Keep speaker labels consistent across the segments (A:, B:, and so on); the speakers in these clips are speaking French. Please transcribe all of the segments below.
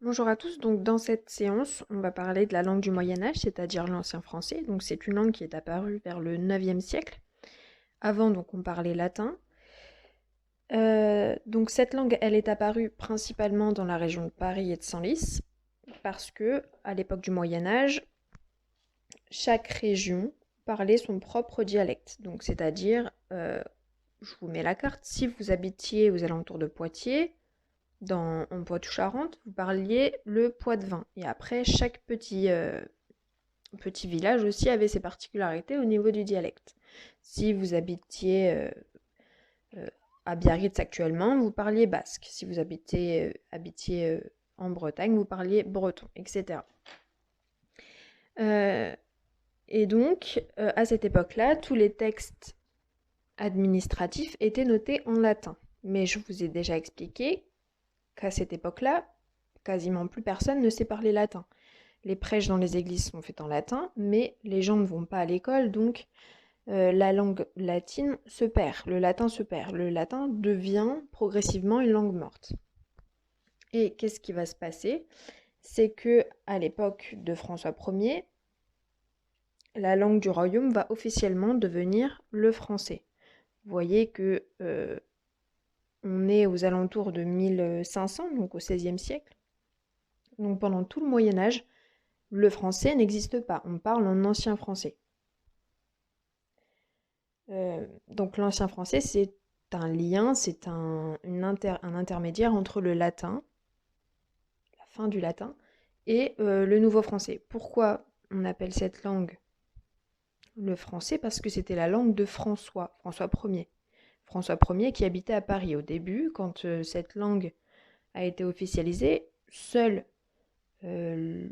A: Bonjour à tous, donc dans cette séance, on va parler de la langue du Moyen Âge, c'est-à-dire l'ancien français. Donc c'est une langue qui est apparue vers le 9e siècle. Avant, donc on parlait latin. Donc cette langue, elle est apparue principalement dans la région de Paris et de Senlis, parce que à l'époque du Moyen Âge, chaque région parlait son propre dialecte. Donc c'est-à-dire, je vous mets la carte, si vous habitiez aux alentours de Poitiers, en Poitou-Charentes, vous parliez le poitevin. Et après, chaque petit village aussi avait ses particularités au niveau du dialecte. Si vous habitiez euh, à Biarritz actuellement, vous parliez basque. Si vous habitiez en Bretagne, vous parliez breton, etc. Euh, et donc, à cette époque-là, tous les textes administratifs étaient notés en latin. Mais je vous ai déjà expliqué qu'à cette époque-là, quasiment plus personne ne sait parler latin. Les prêches dans les églises sont faits en latin, mais les gens ne vont pas à l'école, donc la langue latine se perd, le latin se perd. Le latin devient progressivement une langue morte. Et qu'est-ce qui va se passer? C'est que à l'époque de François Ier, la langue du royaume va officiellement devenir le français. Vous voyez que on est aux alentours de 1500, donc au XVIe siècle. Donc pendant tout le Moyen Âge, le français n'existe pas. On parle en ancien français. Donc l'ancien français, c'est un lien, c'est un intermédiaire entre le latin, la fin du latin, et le nouveau français. Pourquoi on appelle cette langue le français? Parce que c'était la langue de François Ier. François Ier qui habitait à Paris au début, quand cette langue a été officialisée, seul euh,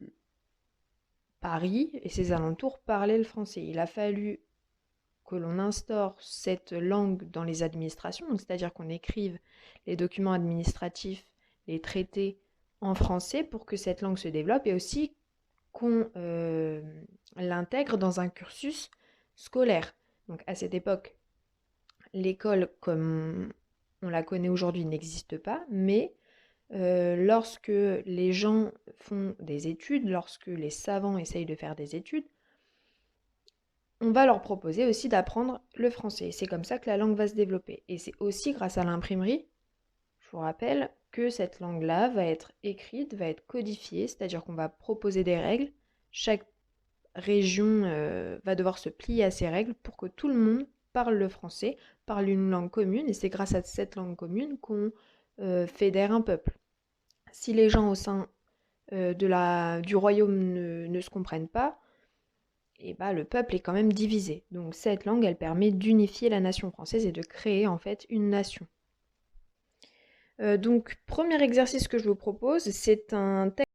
A: Paris et ses alentours parlaient le français. Il a fallu que l'on instaure cette langue dans les administrations, c'est-à-dire qu'on écrive les documents administratifs, les traités en français pour que cette langue se développe et aussi qu'on l'intègre dans un cursus scolaire. Donc à cette époque, l'école comme on la connaît aujourd'hui n'existe pas, mais lorsque les gens font des études, lorsque les savants essayent de faire des études, on va leur proposer aussi d'apprendre le français. C'est comme ça que la langue va se développer. Et c'est aussi grâce à l'imprimerie, je vous rappelle, que cette langue-là va être écrite, va être codifiée, c'est-à-dire qu'on va proposer des règles. Chaque région va devoir se plier à ces règles pour que tout le monde parle le français, parle une langue commune, et c'est grâce à cette langue commune qu'on fédère un peuple. Si les gens au sein du royaume ne se comprennent pas, et bah, le peuple est quand même divisé. Donc cette langue, elle permet d'unifier la nation française et de créer en fait une nation. Donc premier exercice que je vous propose, c'est un texte